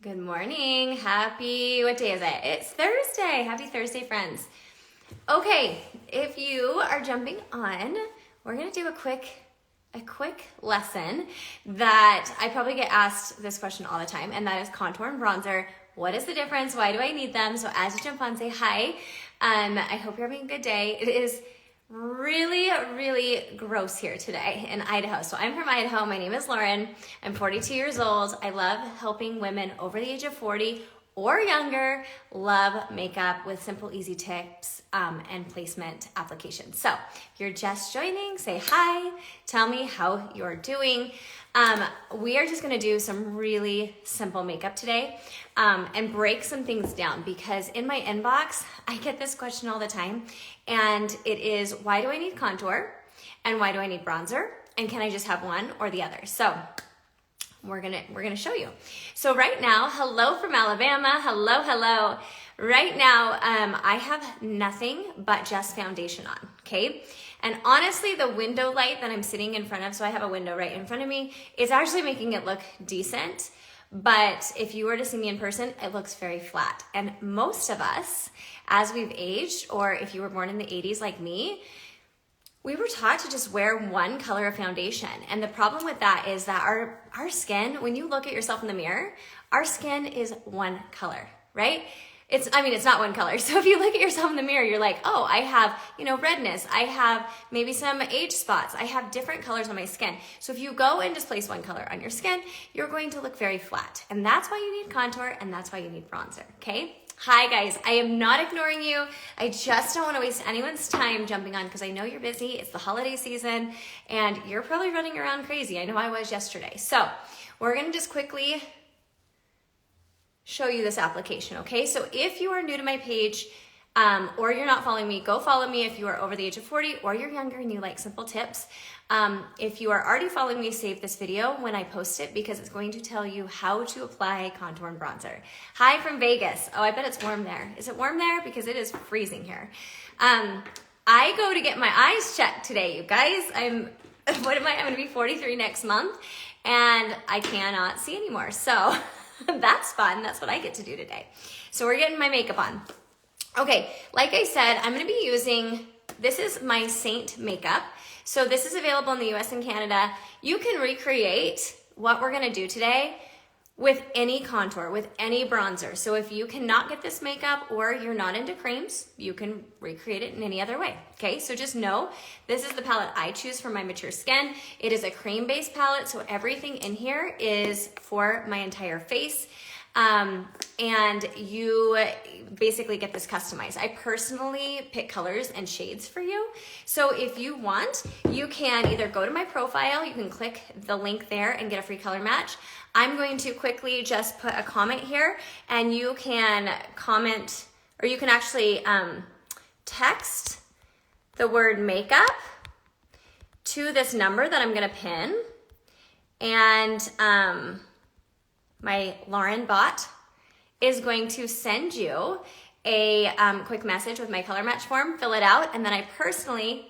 Good morning. What day is it? It's Thursday. Happy Thursday, friends. Okay, if you are jumping on, we're gonna do a quick lesson that I probably get asked this question all the time, and that is contour and bronzer. What is the difference? Why do I need them? So as you jump on, say hi. I hope you're having a good day. It is really gross here today in Idaho. So I'm from Idaho. My name is Lauren. I'm 42 years old. I love helping women over the age of 40 or younger love makeup with simple, easy tips and placement applications. So if you're just joining, say hi. Tell me how you're doing. We are just gonna do some really simple makeup today and break some things down, because in my inbox, I get this question all the time, and it is, why do I need contour? And why do I need bronzer? And can I just have one or the other? So we're gonna show you. So right now, hello from Alabama, hello. Right now, I have nothing but just foundation on, okay? And honestly, the window light that I'm sitting in front of, so I have a window right in front of me, is actually making it look decent. But if you were to see me in person, it looks very flat. And most of us, as we've aged, or if you were born in the 80s like me, we were taught to just wear one color of foundation. And the problem with that is that our skin, when you look at yourself in the mirror, our skin is one color, right? It's not one color. So if you look at yourself in the mirror, you're like, oh, I have, redness. I have maybe some age spots. I have different colors on my skin. So if you go and just place one color on your skin, you're going to look very flat. And that's why you need contour, and that's why you need bronzer, okay? Hi guys, I am not ignoring you. I just don't want to waste anyone's time jumping on, because I know you're busy. It's the holiday season and you're probably running around crazy. I know I was yesterday. So we're going to just quickly show you this application, okay? So if you are new to my page or you're not following me, go follow me if you are over the age of 40 or you're younger and you like simple tips. If you are already following me, save this video when I post it, because it's going to tell you how to apply contour and bronzer. Hi from Vegas. Oh, I bet it's warm there. Is it warm there? Because it is freezing here. I go to get my eyes checked today, you guys. I'm gonna be 43 next month, and I cannot see anymore. So that's fun. That's what I get to do today. So we're getting my makeup on. Okay, like I said, I'm gonna be using, this is my Saint makeup. So this is available in the US and Canada. You can recreate what we're gonna do today with any contour, with any bronzer. So if you cannot get this makeup or you're not into creams, you can recreate it in any other way, okay? So just know, this is the palette I choose for my mature skin. It is a cream-based palette, so everything in here is for my entire face. And you basically get this customized. I personally pick colors and shades for you. So if you want, you can either go to my profile, you can click the link there and get a free color match. I'm going to quickly just put a comment here, and you can comment, or you can actually text the word makeup to this number that I'm gonna pin, and my Lauren bot is going to send you a quick message with my color match form. Fill it out, and then I personally,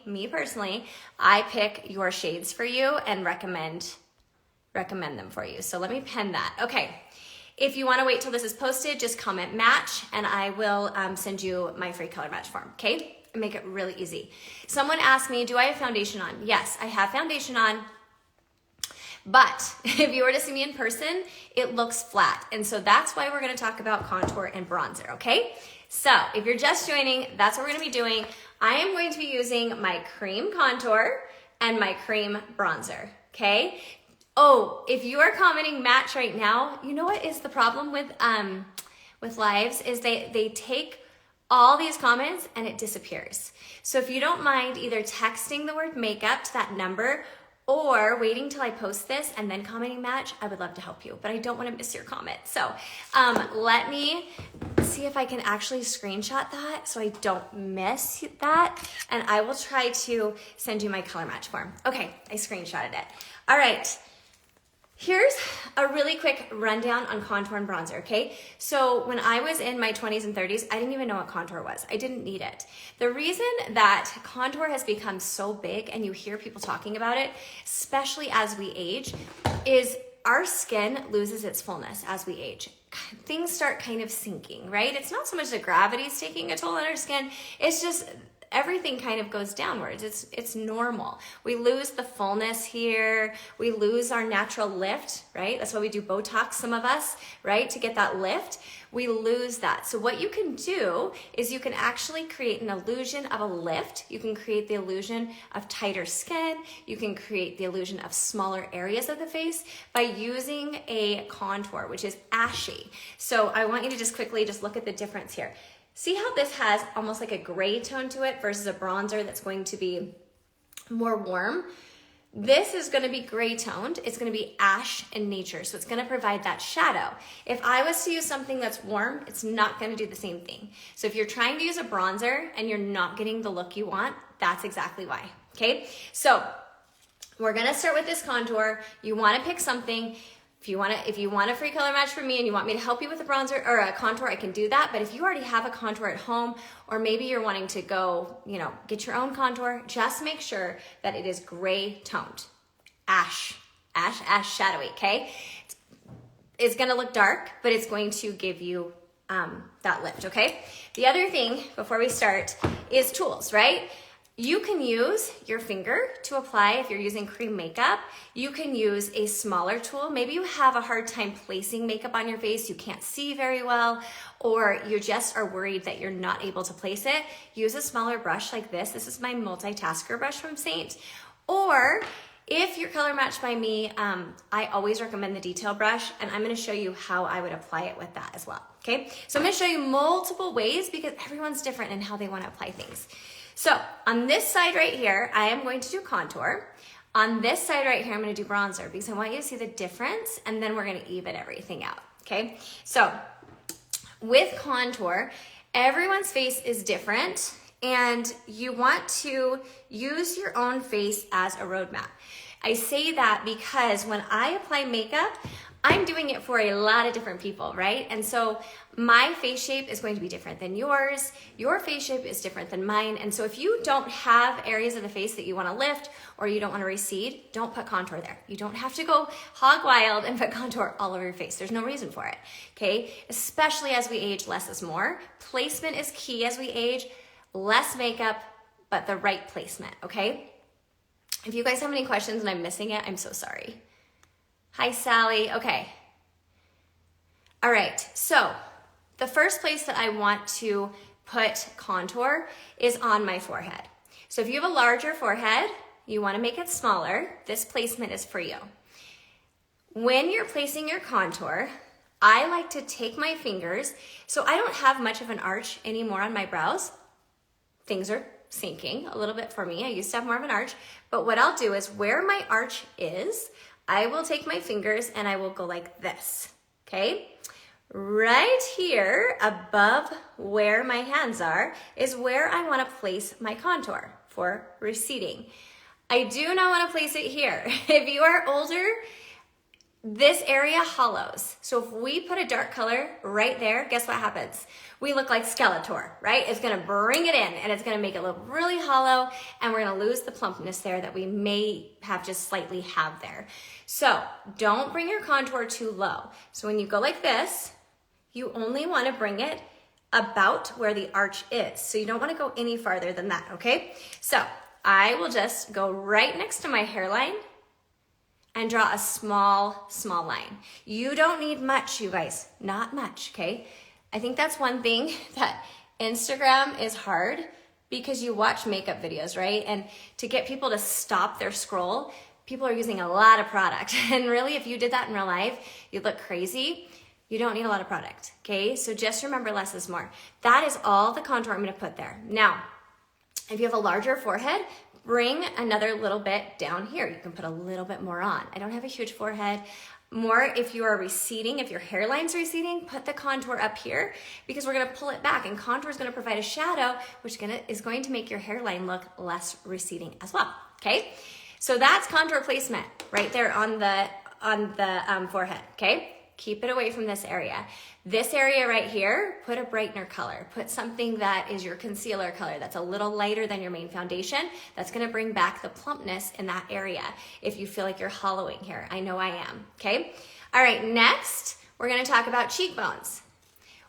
I pick your shades for you and recommend them for you. So let me pin that. Okay, if you want to wait till this is posted, just comment match, and I will send you my free color match form, okay? Make it really easy. Someone asked me, do I have foundation on? Yes, I have foundation on. But if you were to see me in person, it looks flat. And so that's why we're gonna talk about contour and bronzer, okay? So if you're just joining, that's what we're gonna be doing. I am going to be using my cream contour and my cream bronzer, okay? Oh, if you are commenting match right now, you know what is the problem with lives is they take all these comments and it disappears. So if you don't mind either texting the word makeup to that number, or waiting till I post this and then commenting match, I would love to help you, but I don't want to miss your comment. So let me see if I can actually screenshot that so I don't miss that, and I will try to send you my color match form. Okay, I screenshotted it. All right. Here's a really quick rundown on contour and bronzer, okay? So when I was in my 20s and 30s, I didn't even know what contour was. I didn't need it. The reason that contour has become so big and you hear people talking about it, especially as we age, is our skin loses its fullness as we age. Things start kind of sinking, right? It's not so much that gravity's taking a toll on our skin, it's just everything kind of goes downwards. It's normal. We lose the fullness here. We lose our natural lift, right? That's why we do Botox, some of us, right? To get that lift. We lose that. So what you can do is you can actually create an illusion of a lift. You can create the illusion of tighter skin. You can create the illusion of smaller areas of the face by using a contour, which is ashy. So I want you to just quickly just look at the difference here. See how this has almost like a gray tone to it versus a bronzer that's going to be more warm? This is going to be gray toned. It's going to be ash in nature, so it's going to provide that shadow. If I was to use something that's warm, it's not going to do the same thing. So if you're trying to use a bronzer and you're not getting the look you want, that's exactly why, okay? So we're going to start with this contour. You want to pick something. If you want a free color match from me and you want me to help you with a bronzer or a contour, I can do that. But if you already have a contour at home, or maybe you're wanting to go, get your own contour, just make sure that it is gray toned. Ash, shadowy, okay? It's gonna look dark, but it's going to give you that lift, okay? The other thing before we start is tools, right? You can use your finger to apply if you're using cream makeup. You can use a smaller tool. Maybe you have a hard time placing makeup on your face, you can't see very well, or you just are worried that you're not able to place it. Use a smaller brush like this. This is my multitasker brush from Saint. Or if you're color matched by me, I always recommend the detail brush, and I'm gonna show you how I would apply it with that as well, okay? So I'm gonna show you multiple ways because everyone's different in how they wanna apply things. So on this side right here, I am going to do contour. On this side right here, I'm gonna do bronzer because I want you to see the difference, and then we're gonna even everything out, okay? So with contour, everyone's face is different, and you want to use your own face as a roadmap. I say that because when I apply makeup, I'm doing it for a lot of different people, right? And so my face shape is going to be different than yours. Your face shape is different than mine. And so if you don't have areas of the face that you want to lift or you don't want to recede, don't put contour there. You don't have to go hog wild and put contour all over your face. There's no reason for it, okay? Especially as we age, less is more. Placement is key as we age. Less makeup, but the right placement, okay? If you guys have any questions and I'm missing it, I'm so sorry. Hi, Sally. Okay. All right. So the first place that I want to put contour is on my forehead. So if you have a larger forehead, you want to make it smaller. This placement is for you. When you're placing your contour, I like to take my fingers. So I don't have much of an arch anymore on my brows. Things are sinking a little bit for me. I used to have more of an arch. But what I'll do is where my arch is, I will take my fingers and I will go like this, okay? Right here above where my hands are is where I want to place my contour for receding. I do not want to place it here. If you are older, this area hollows. So if we put a dark color right there, guess what happens? We look like Skeletor, right? It's gonna bring it in and it's gonna make it look really hollow, and we're gonna lose the plumpness there that we may have just slightly have there. So don't bring your contour too low. So when you go like this, you only wanna bring it about where the arch is. So you don't wanna go any farther than that, okay? So I will just go right next to my hairline and draw a small line. You don't need much, you guys, not much, okay? I think that's one thing that Instagram is hard because you watch makeup videos, right? And to get people to stop their scroll, people are using a lot of product. And really, if you did that in real life, you'd look crazy. You don't need a lot of product, okay? So just remember less is more. That is all the contour I'm gonna put there. Now, if you have a larger forehead, bring another little bit down here. You can put a little bit more on. I don't have a huge forehead. More if you are receding, if your hairline's receding, put the contour up here because we're gonna pull it back, and contour is gonna provide a shadow, which is going to make your hairline look less receding as well, okay? So that's contour placement right there on the forehead, okay? Keep it away from this area. This area right here, put a brightener color. Put something that is your concealer color that's a little lighter than your main foundation. That's gonna bring back the plumpness in that area if you feel like you're hollowing here. I know I am, okay? All right, next, we're gonna talk about cheekbones.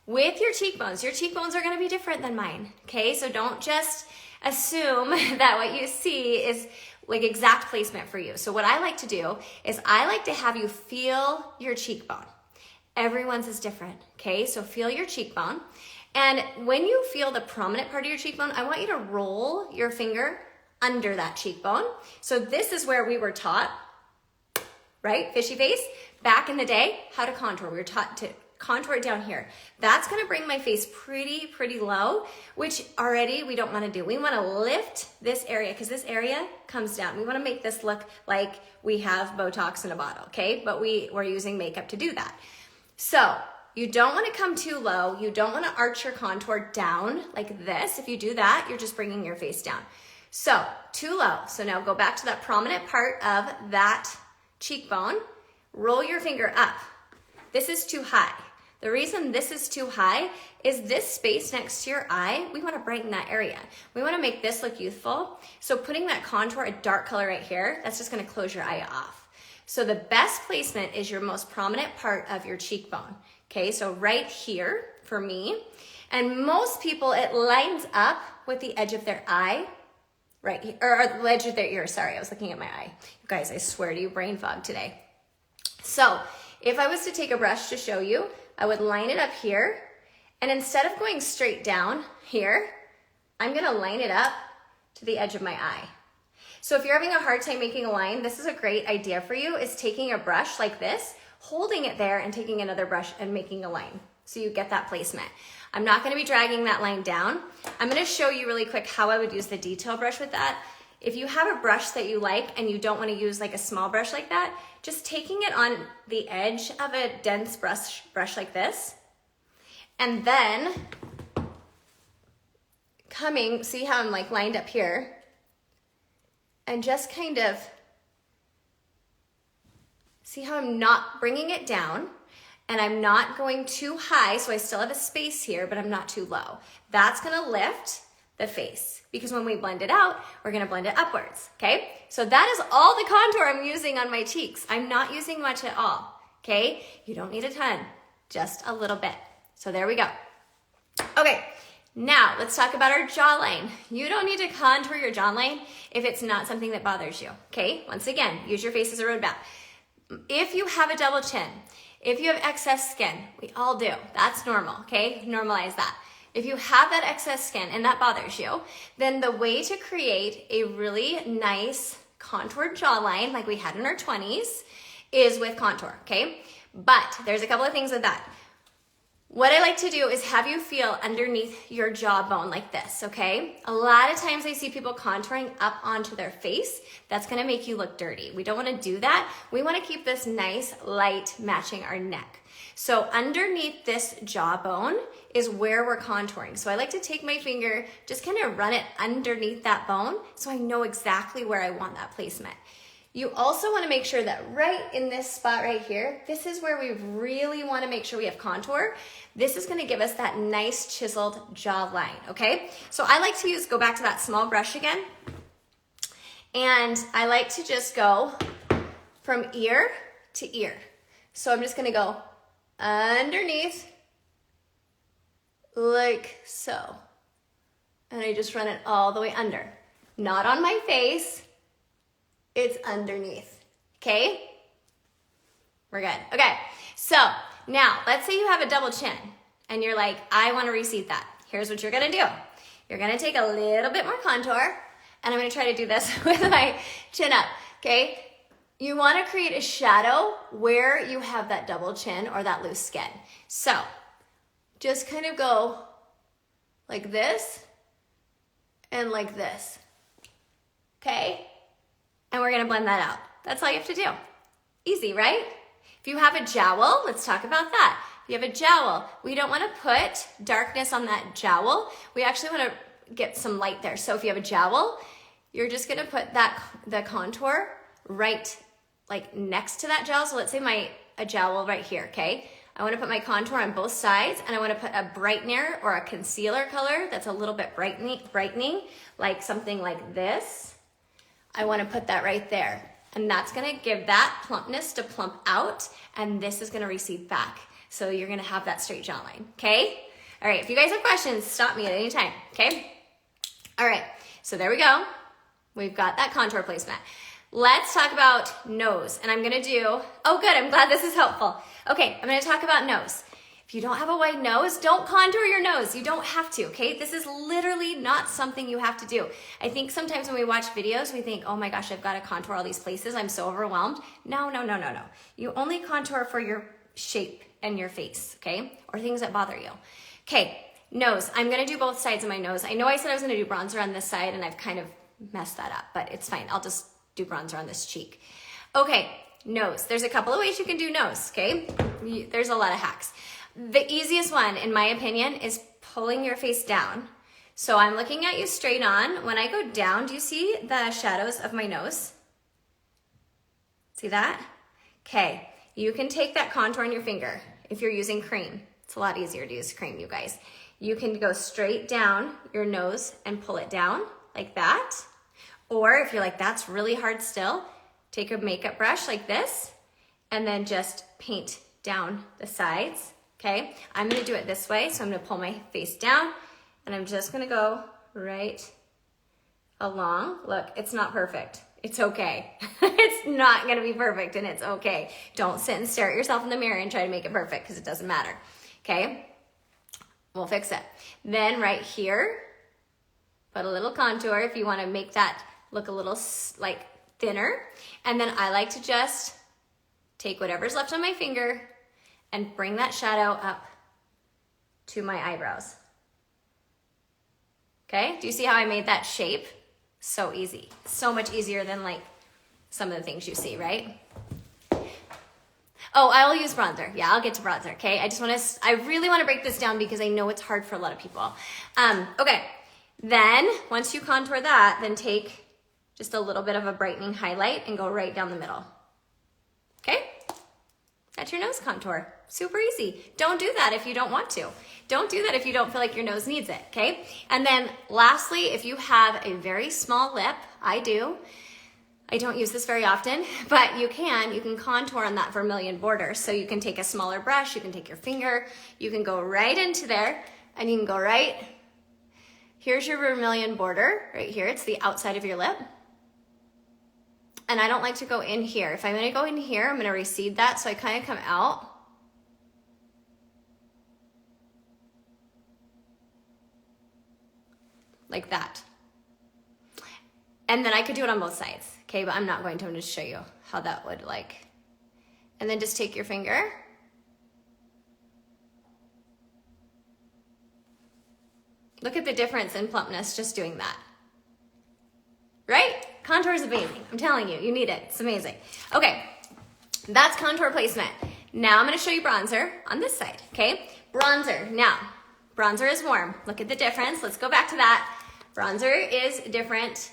With your cheekbones are gonna be different than mine, okay? So don't just assume that what you see is like exact placement for you. So what I like to do is I like to have you feel your cheekbone. Everyone's is different, okay? So feel your cheekbone. And when you feel the prominent part of your cheekbone, I want you to roll your finger under that cheekbone. So this is where we were taught, right? Fishy face. Back in the day, how to contour. We were taught to contour it down here. That's gonna bring my face pretty low, which already we don't wanna do. We wanna lift this area because this area comes down. We wanna make this look like we have Botox in a bottle, okay? But we're using makeup to do that. So you don't wanna come too low. You don't wanna arch your contour down like this. If you do that, you're just bringing your face down. So too low. So now go back to that prominent part of that cheekbone. Roll your finger up. This is too high. The reason this is too high is this space next to your eye, we wanna brighten that area. We wanna make this look youthful. So putting that contour, a dark color right here, that's just gonna close your eye off. So the best placement is your most prominent part of your cheekbone. Okay, so right here for me. And most people, it lines up with the edge of their eye, right here, or the edge of their ear, sorry, I was looking at my eye. You guys, I swear to you, brain fog today. So if I was to take a brush to show you, I would line it up here, and instead of going straight down here, I'm gonna line it up to the edge of my eye. So if you're having a hard time making a line, this is a great idea for you, is taking a brush like this, holding it there and taking another brush and making a line. So you get that placement. I'm not gonna be dragging that line down. I'm gonna show you really quick how I would use the detail brush with that. If you have a brush that you like and you don't wanna use like a small brush like that, just taking it on the edge of a dense brush like this, and then coming, see how I'm like lined up here, and just kind of, see how I'm not bringing it down, and I'm not going too high, so I still have a space here, but I'm not too low. That's gonna lift the face, because when we blend it out, we're gonna blend it upwards, okay? So that is all the contour I'm using on my cheeks. I'm not using much at all, okay? You don't need a ton, just a little bit. So there we go. Okay, now let's talk about our jawline. You don't need to contour your jawline if it's not something that bothers you, okay? Once again, use your face as a roadmap. If you have a double chin, if you have excess skin, we all do, that's normal, okay? Normalize that. If you have that excess skin and that bothers you, then the way to create a really nice contoured jawline like we had in our 20s is with contour, okay? But there's a couple of things with that. What I like to do is have you feel underneath your jawbone like this, okay? A lot of times I see people contouring up onto their face. That's gonna make you look dirty. We don't wanna do that. We wanna keep this nice light matching our neck. So underneath this jawbone is where we're contouring. So I like to take my finger, just kind of run it underneath that bone so I know exactly where I want that placement. You also want to make sure that right in this spot right here, this is where we really want to make sure we have contour. This is going to give us that nice chiseled jawline, okay? So I like to use, go back to that small brush again, and I like to just go from ear to ear. So I'm just going to go underneath like so, and I just run it all the way under. Not on my face, it's underneath, okay? We're good. Okay, so now let's say you have a double chin and you're like, I want to recede that. Here's what you're gonna do. You're gonna take a little bit more contour, and I'm gonna try to do this with my chin up, okay? You wanna create a shadow where you have that double chin or that loose skin. So just kind of go like this and like this, okay? And we're gonna blend that out. That's all you have to do. Easy, right? If you have a jowl, let's talk about that. If you have a jowl, we don't wanna put darkness on that jowl. We actually wanna get some light there. So if you have a jowl, you're just gonna put the contour right like next to that jowl. So let's say my a jowl right here, okay? I wanna put my contour on both sides, and I wanna put a brightener or a concealer color that's a little bit brightening, like something like this. I wanna put that right there. And that's gonna give that plumpness to plump out, and this is gonna recede back. So you're gonna have that straight jawline, okay? All right, if you guys have questions, stop me at any time, okay? All right, so there we go. We've got that contour placement. Let's talk about nose, and I'm gonna do, oh good, I'm glad this is helpful. Okay, I'm gonna talk about nose. If you don't have a wide nose, don't contour your nose. You don't have to, okay? This is literally not something you have to do. I think sometimes when we watch videos, we think, oh my gosh, I've got to contour all these places. I'm so overwhelmed. No, no, no, no, no. You only contour for your shape and your face, okay? Or things that bother you. Okay, nose. I'm gonna do both sides of my nose. I know I said I was gonna do bronzer on this side, and I've kind of messed that up, but it's fine. I'll just do bronzer on this cheek. Okay, nose. There's a couple of ways you can do nose, okay? There's a lot of hacks. The easiest one, in my opinion, is pulling your face down. So I'm looking at you straight on. When I go down, do you see the shadows of my nose? See that? Okay, you can take that contour on your finger if you're using cream. It's a lot easier to use cream, you guys. You can go straight down your nose and pull it down like that. Or if you're like, that's really hard still, take a makeup brush like this and then just paint down the sides. Okay, I'm gonna do it this way. So I'm gonna pull my face down and I'm just gonna go right along. Look, it's not perfect. It's okay. It's not gonna be perfect, and it's okay. Don't sit and stare at yourself in the mirror and try to make it perfect, because it doesn't matter, okay? We'll fix it. Then right here, put a little contour if you wanna make that look a little like thinner. And then I like to just take whatever's left on my finger and bring that shadow up to my eyebrows. Okay, do you see how I made that shape? So easy, so much easier than like some of the things you see, right? Oh, I will use bronzer. Yeah, I'll get to bronzer, okay? I really wanna break this down because I know it's hard for a lot of people. Okay, then once you contour that, then take just a little bit of a brightening highlight and go right down the middle, okay? That's your nose contour. Super easy. Don't do that if you don't want to. Don't do that if you don't feel like your nose needs it, okay? And then lastly, if you have a very small lip, I do. I don't use this very often, but you can contour on that vermilion border. So you can take a smaller brush, you can take your finger, you can go right into there, and you can go right, here's your vermilion border, right here. It's the outside of your lip. And I don't like to go in here. If I'm gonna go in here, I'm gonna recede that so I kind of come out. Like that. And then I could do it on both sides, okay? But I'm not going to. I'm gonna show you how that would like. And then just take your finger. Look at the difference in plumpness just doing that. Right? Contour is amazing. I'm telling you, you need it. It's amazing. Okay, that's contour placement. Now I'm gonna show you bronzer on this side, okay? Bronzer. Now, bronzer is warm. Look at the difference. Let's go back to that. Bronzer is different.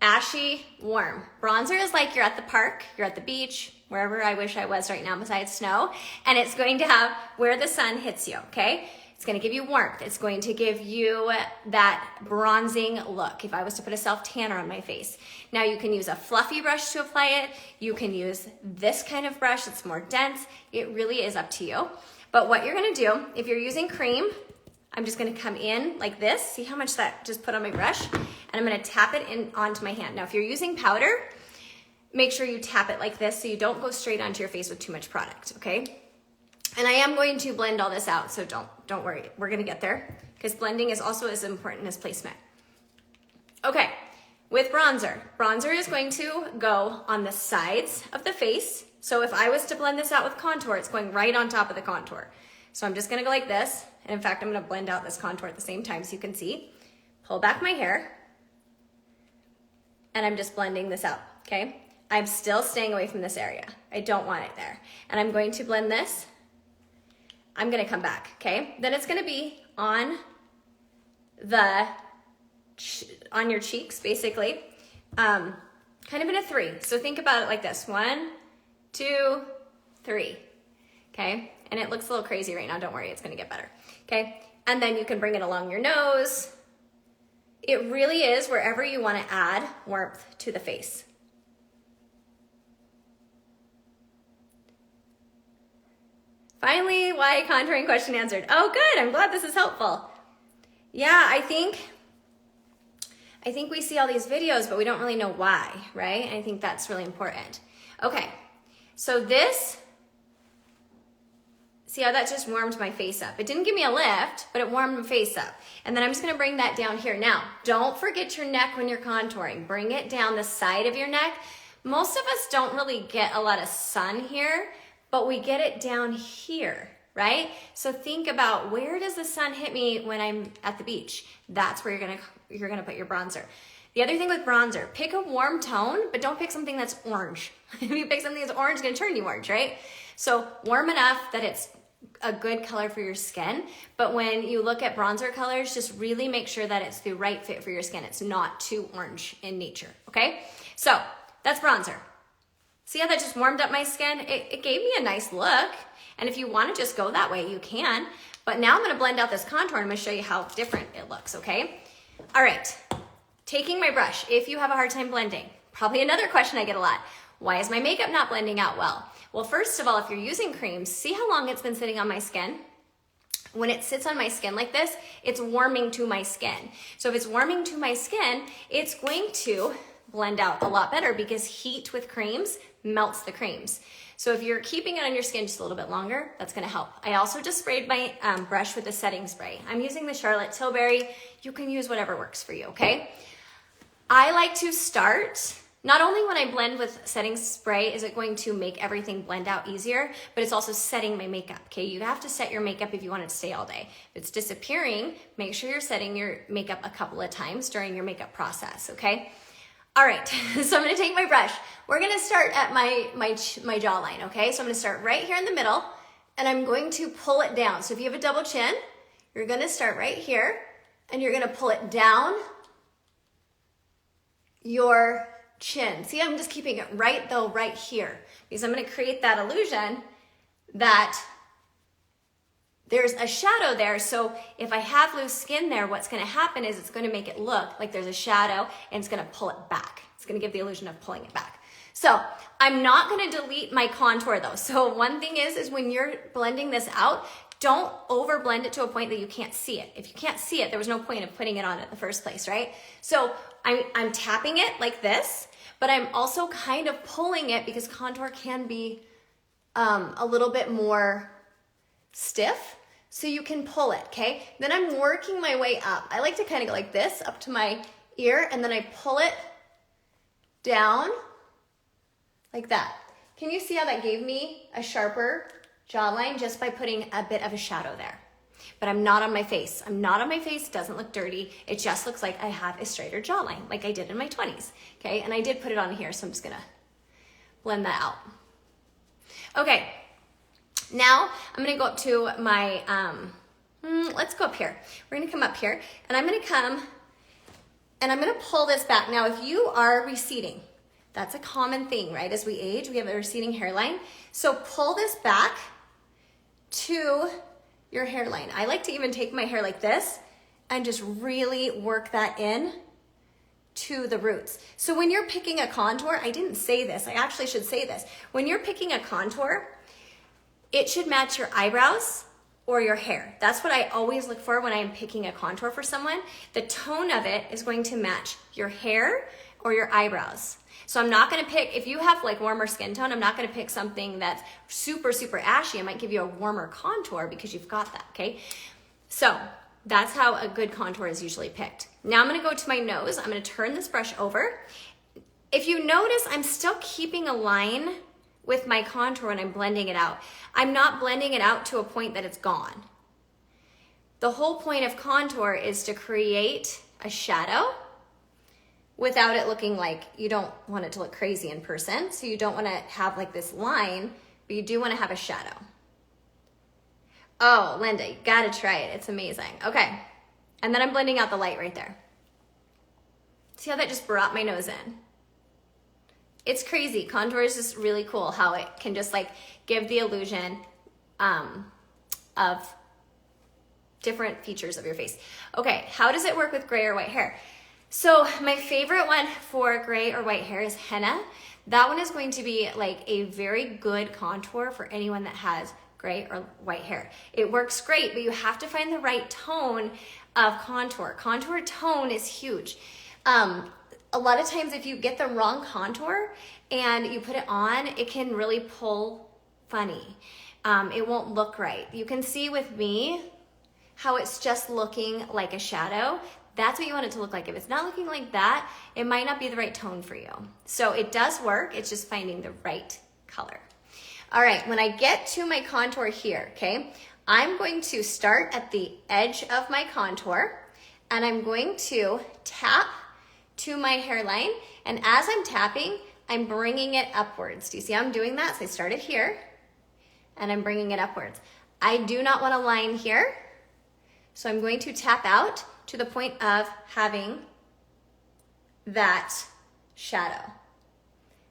Ashy, warm. Bronzer is like you're at the park, you're at the beach, wherever I wish I was right now besides snow, and it's going to have where the sun hits you, okay? It's gonna give you warmth. It's going to give you that bronzing look. If I was to put a self-tanner on my face. Now you can use a fluffy brush to apply it. You can use this kind of brush that's more dense. It really is up to you. But what you're gonna do, if you're using cream, I'm just gonna come in like this. See how much that just put on my brush? And I'm gonna tap it in onto my hand. Now if you're using powder, make sure you tap it like this so you don't go straight onto your face with too much product, okay? And I am going to blend all this out, so don't worry. We're gonna get there, because blending is also as important as placement. Okay, with bronzer. Bronzer is going to go on the sides of the face. So if I was to blend this out with contour, it's going right on top of the contour. So I'm just gonna go like this, and in fact, I'm gonna blend out this contour at the same time so you can see. Pull back my hair, and I'm just blending this out, okay? I'm still staying away from this area. I don't want it there. And I'm going to blend this. I'm gonna come back, okay? Then it's gonna be on your cheeks, basically, kind of in a 3. So think about it like this: 1, 2, 3, okay? And it looks a little crazy right now, don't worry, it's gonna get better, okay? And then you can bring it along your nose. It really is wherever you wanna add warmth to the face. Finally, why contouring question answered. Oh, good, I'm glad this is helpful. Yeah, I think we see all these videos, but we don't really know why, right? And I think that's really important. Okay, so this, see how that just warmed my face up? It didn't give me a lift, but it warmed my face up. And then I'm just gonna bring that down here. Now, don't forget your neck when you're contouring. Bring it down the side of your neck. Most of us don't really get a lot of sun here, but we get it down here, right? So think about, where does the sun hit me when I'm at the beach? That's where you're gonna put your bronzer. The other thing with bronzer, pick a warm tone, but don't pick something that's orange. If you pick something that's orange, it's gonna turn you orange, right? So warm enough that it's a good color for your skin, but when you look at bronzer colors, just really make sure that it's the right fit for your skin. It's not too orange in nature, okay? So that's bronzer. See how that just warmed up my skin? It gave me a nice look. And if you want to just go that way, you can. But now I'm going to blend out this contour and I'm going to show you how different it looks, okay? All right, taking my brush. If you have a hard time blending, probably another question I get a lot. Why is my makeup not blending out well? Well, first of all, if you're using creams, see how long it's been sitting on my skin? When it sits on my skin like this, it's warming to my skin. So if it's warming to my skin, it's going to blend out a lot better because heat with creams melts the creams. So if you're keeping it on your skin just a little bit longer, that's gonna help. I also just sprayed my brush with a setting spray. I'm using the Charlotte Tilbury. You can use whatever works for you, okay? I like to start, not only when I blend with setting spray is it going to make everything blend out easier, but it's also setting my makeup, okay? You have to set your makeup if you want it to stay all day. If it's disappearing, make sure you're setting your makeup a couple of times during your makeup process, okay? All right, so I'm gonna take my brush. We're gonna start at my jawline, okay? So I'm gonna start right here in the middle, and I'm going to pull it down. So if you have a double chin, you're gonna start right here, and you're gonna pull it down your chin. See, I'm just keeping it right here, because I'm gonna create that illusion that there's a shadow there. So if I have loose skin there, what's gonna happen is it's gonna make it look like there's a shadow and it's gonna pull it back. It's gonna give the illusion of pulling it back. So I'm not gonna delete my contour though. So one thing is when you're blending this out, don't over blend it to a point that you can't see it. If you can't see it, there was no point of putting it on in the first place, right? So I'm tapping it like this, but I'm also kind of pulling it because contour can be a little bit more stiff. So you can pull it, okay? Then I'm working my way up. I like to kind of go like this up to my ear, and then I pull it down like that. Can you see how that gave me a sharper jawline just by putting a bit of a shadow there? But I'm not on my face. I'm not on my face, it doesn't look dirty. It just looks like I have a straighter jawline like I did in my 20s, okay? And I did put it on here, so I'm just gonna blend that out. Okay. Now I'm gonna go up to my, let's go up here. We're gonna come up here and I'm gonna come and I'm gonna pull this back. Now, if you are receding, that's a common thing, right? As we age, we have a receding hairline. So pull this back to your hairline. I like to even take my hair like this and just really work that in to the roots. So when you're picking a contour, I didn't say this, I actually should say this. When you're picking a contour, it should match your eyebrows or your hair. That's what I always look for when I'm picking a contour for someone. The tone of it is going to match your hair or your eyebrows. So I'm not gonna pick, if you have like warmer skin tone, I'm not gonna pick something that's super, super ashy. I might give you a warmer contour because you've got that, okay? So that's how a good contour is usually picked. Now I'm gonna go to my nose. I'm gonna turn this brush over. If you notice, I'm still keeping a line with my contour when I'm blending it out. I'm not blending it out to a point that it's gone. The whole point of contour is to create a shadow without it looking like, you don't want it to look crazy in person, so you don't want to have like this line, but you do want to have a shadow. Oh, Linda, you gotta try it. It's amazing. Okay, and then I'm blending out the light right there. See how that just brought my nose in? It's crazy. Contour is just really cool how it can just like give the illusion of different features of your face. Okay, how does it work with gray or white hair? So my favorite one for gray or white hair is henna. That one is going to be like a very good contour for anyone that has gray or white hair. It works great, but you have to find the right tone of contour. Contour tone is huge. A lot of times if you get the wrong contour and you put it on, it can really pull funny. It won't look right. You can see with me how it's just looking like a shadow. That's what you want it to look like. If it's not looking like that, it might not be the right tone for you. So it does work, it's just finding the right color. All right, when I get to my contour here, okay, I'm going to start at the edge of my contour and I'm going to tap to my hairline. And as I'm tapping, I'm bringing it upwards. Do you see how I'm doing that? So I started here and I'm bringing it upwards. I do not want a line here. So I'm going to tap out to the point of having that shadow.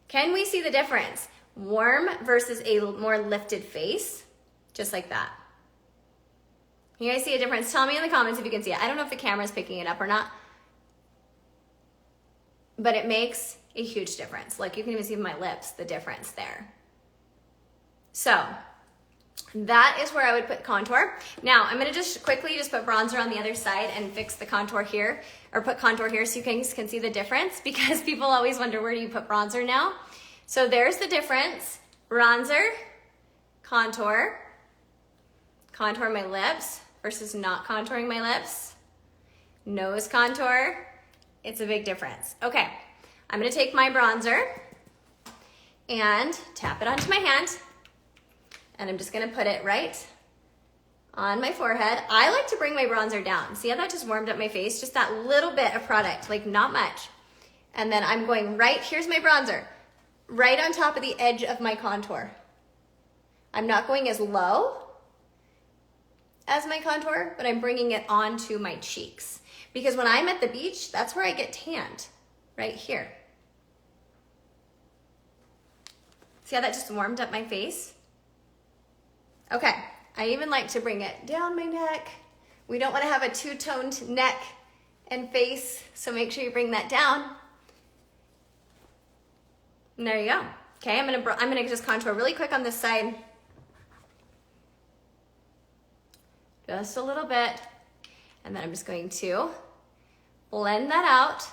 Can we see the difference? Warm versus a more lifted face, just like that. You guys see a difference? Tell me in the comments if you can see it. I don't know if the camera's picking it up or not, but it makes a huge difference. Like you can even see my lips, the difference there. So that is where I would put contour. Now I'm gonna just quickly just put bronzer on the other side and fix the contour here, or put contour here so you guys can see the difference, because people always wonder where do you put bronzer now. So there's the difference. Bronzer, contour, contour my lips versus not contouring my lips, nose contour. It's a big difference. Okay, I'm gonna take my bronzer and tap it onto my hand. And I'm just gonna put it right on my forehead. I like to bring my bronzer down. See how that just warmed up my face? Just that little bit of product, like not much. And then I'm going right, here's my bronzer, right on top of the edge of my contour. I'm not going as low as my contour, but I'm bringing it onto my cheeks. Because when I'm at the beach, that's where I get tanned, right here. See how that just warmed up my face? Okay, I even like to bring it down my neck. We don't want to have a two-toned neck and face, so make sure you bring that down. And there you go. Okay, I'm gonna just contour really quick on this side. Just a little bit. And then I'm just going to blend that out.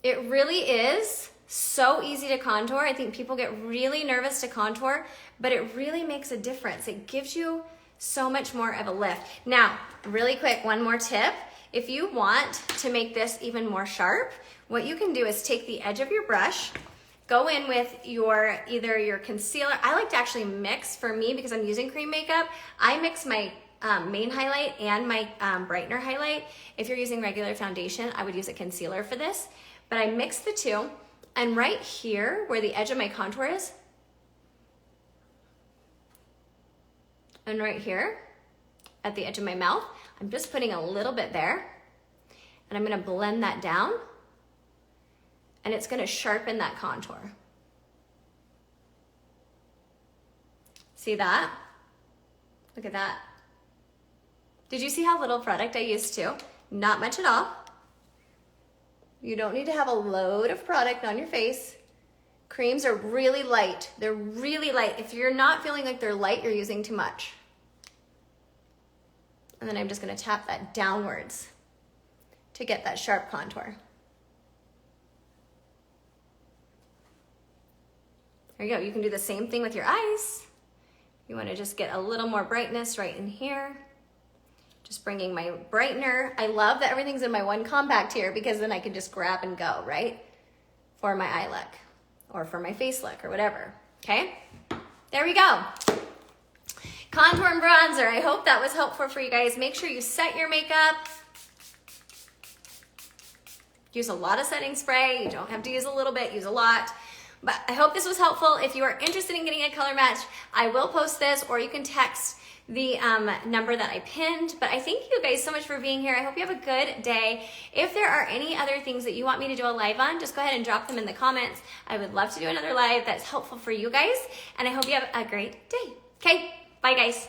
It really is so easy to contour. I think people get really nervous to contour, but it really makes a difference. It gives you so much more of a lift. Now, really quick, one more tip. If you want to make this even more sharp, what you can do is take the edge of your brush, go in with either your concealer. I like to actually mix, for me, because I'm using cream makeup, I mix my main highlight and my brightener highlight. If you're using regular foundation, I would use a concealer for this, but I mix the two. And right here, where the edge of my contour is, and right here, at the edge of my mouth, I'm just putting a little bit there, and I'm gonna blend that down, and it's gonna sharpen that contour. See that? Look at that. Did you see how little product I used too? Not much at all. You don't need to have a load of product on your face. Creams are really light. They're really light. If you're not feeling like they're light, you're using too much. And then I'm just gonna tap that downwards to get that sharp contour. There you go. You can do the same thing with your eyes. You wanna just get a little more brightness right in here. Just bringing my brightener. I love that everything's in my one compact here, because then I can just grab and go, right? For my eye look or for my face look or whatever, okay? There we go. Contour and bronzer. I hope that was helpful for you guys. Make sure you set your makeup. Use a lot of setting spray. You don't have to use a little bit, use a lot. But I hope this was helpful. If you are interested in getting a color match, I will post this, or you can text the number that I pinned. But I thank you guys so much for being here. I hope you have a good day. If there are any other things that you want me to do a live on, just go ahead and drop them in the comments. I would love to do another live that's helpful for you guys. And I hope you have a great day. Okay, bye guys.